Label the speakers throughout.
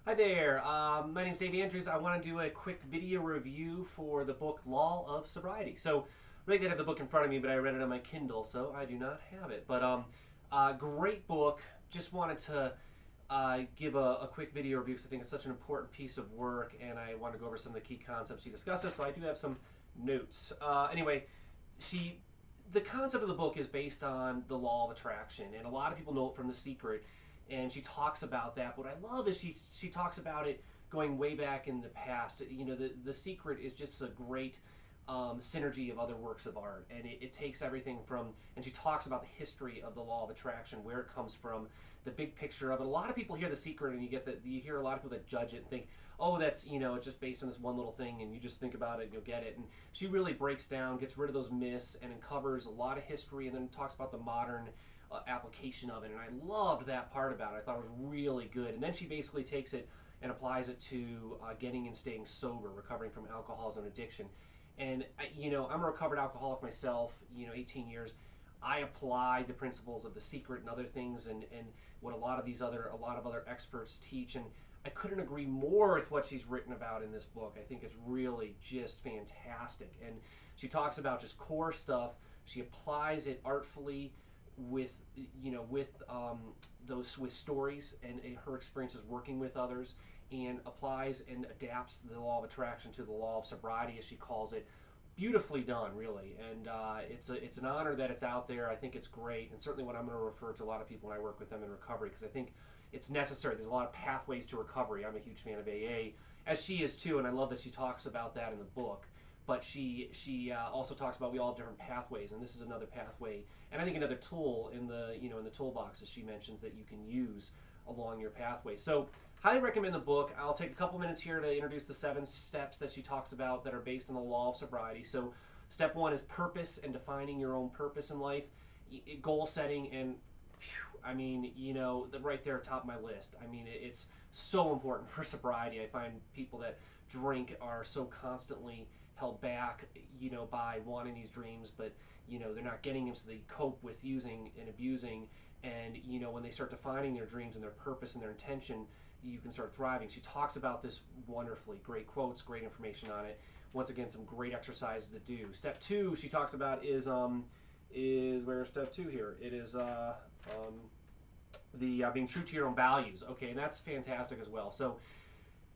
Speaker 1: Hi there, my name is Dave Andrews. I want to do a quick video review for the book Law of Sobriety. So, I did have the book in front of me, but I read it on my Kindle, so I do not have it. But great book. Just wanted to give a quick video review because I think it's such an important piece of work, and I want to go over some of the key concepts she discusses. So I do have some notes. Anyway, she the concept of the book is based on the law of attraction, and a lot of people know it from The Secret, and she talks about that. But what I love is she talks about it going way back in the past. You know, the Secret is just a great synergy of other works of art, and it takes everything from, and she talks about the history of the law of attraction, where it comes from, the big picture of it. A lot of people hear The Secret, and you hear a lot of people that judge it and think, oh, that's, it's just based on this one little thing, and you just think about it and you'll get it. And she really breaks down, gets rid of those myths, and uncovers a lot of history, and then talks about the modern application of it. And I loved that part about it. I thought it was really good. And then she basically takes it and applies it to getting and staying sober, recovering from alcoholism and addiction. And I'm a recovered alcoholic myself. 18 years. I apply the principles of The Secret and other things, and what a lot of other experts teach. And I couldn't agree more with what she's written about in this book. I think it's really just fantastic. And she talks about just core stuff. She applies it artfully with with stories and her experiences working with others, and applies and adapts the law of attraction to the law of sobriety, as she calls it. Beautifully done, really, and it's an honor that it's out there. I think it's great, and certainly what I'm going to refer to a lot of people when I work with them in recovery, because I think it's necessary. There's a lot of pathways to recovery. I'm a huge fan of AA, as she is too, and I love that she talks about that in the book. But she also talks about we all have different pathways, and this is another pathway, and I think another tool in the toolbox, as she mentions, that you can use along your pathway. So highly recommend the book. I'll take a couple minutes here to introduce the 7 steps that she talks about that are based on the law of sobriety. So step 1 is purpose and defining your own purpose in life, goal setting, and right there top of my list. I mean, it's so important for sobriety. I find people that drink are so constantly held back, by wanting these dreams, but they're not getting them, so they cope with using and abusing. And when they start defining their dreams and their purpose and their intention, you can start thriving. She talks about this wonderfully. Great quotes, great information on it. Once again, some great exercises to do. Step 2 she talks about is where's step 2 here? It is being true to your own values. Okay, and that's fantastic as well. So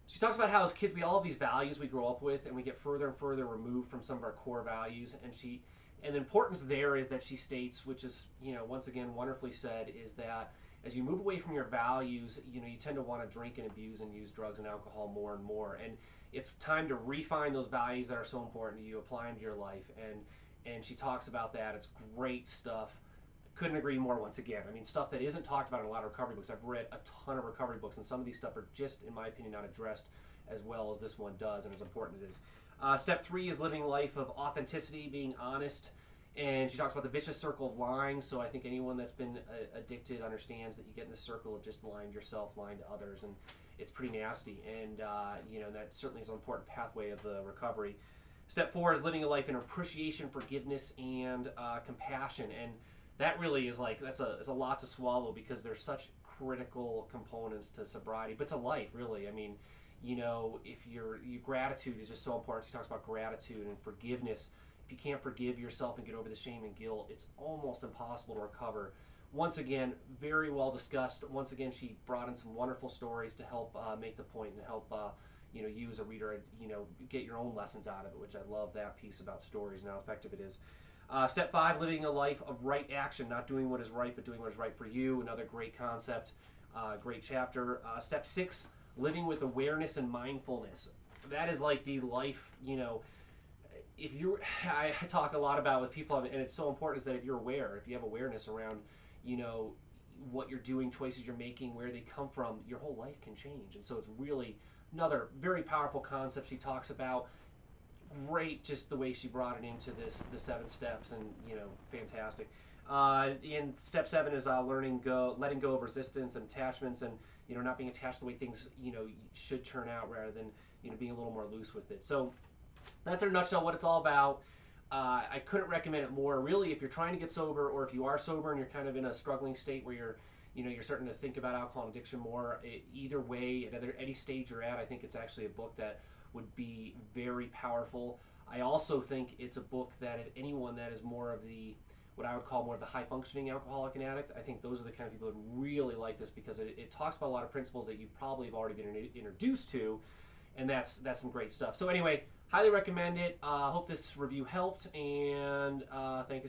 Speaker 1: she talks about how as kids we all have these values we grow up with, and we get further and further removed from some of our core values. And the importance there is that she states, which is once again wonderfully said, is that as you move away from your values, you tend to want to drink and abuse and use drugs and alcohol more and more. And it's time to refine those values that are so important to you, apply them to your life. And she talks about that. It's great stuff. Couldn't agree more once again. I mean, stuff that isn't talked about in a lot of recovery books. I've read a ton of recovery books, and some of these stuff are just, in my opinion, not addressed as well as this one does, and as important as it is. Step 3 is living a life of authenticity, being honest. And she talks about the vicious circle of lying. So I think anyone that's been addicted understands that you get in this circle of just lying to yourself, lying to others, and it's pretty nasty. And that certainly is an important pathway of the recovery. Step 4 is living a life in appreciation, forgiveness, and compassion. And that really is it's a lot to swallow, because there's such critical components to sobriety, but to life, really. I mean, if your gratitude is just so important. She talks about gratitude and forgiveness. If you can't forgive yourself and get over the shame and guilt, it's almost impossible to recover. Once again, very well discussed. Once again, she brought in some wonderful stories to help make the point and help you as a reader, get your own lessons out of it, which I love that piece about stories and how effective it is. Step 5, living a life of right action, not doing what is right, but doing what is right for you. Another great concept, great chapter. Step 6, living with awareness and mindfulness. That is like the life, I talk a lot about with people, and it's so important, is that if you're aware, if you have awareness around, what you're doing, choices you're making, where they come from, your whole life can change. And so it's really another very powerful concept she talks about. Great, just the way she brought it into the 7 steps, and fantastic. And step 7 is letting go of resistance and attachments, and not being attached to the way things should turn out, rather than being a little more loose with it. So that's in a nutshell what it's all about. I couldn't recommend it more. Really, if you're trying to get sober, or if you are sober and you're kind of in a struggling state where you're starting to think about alcohol and addiction more. Either way, at any stage you're at, I think it's actually a book that would be very powerful. I also think it's a book that if anyone that is more of the what I would call more of the high functioning alcoholic and addict, I think those are the kind of people that really like this, because it talks about a lot of principles that you probably have already been introduced to, and that's some great stuff. So anyway, highly recommend it. Hope this review helped, and thank you so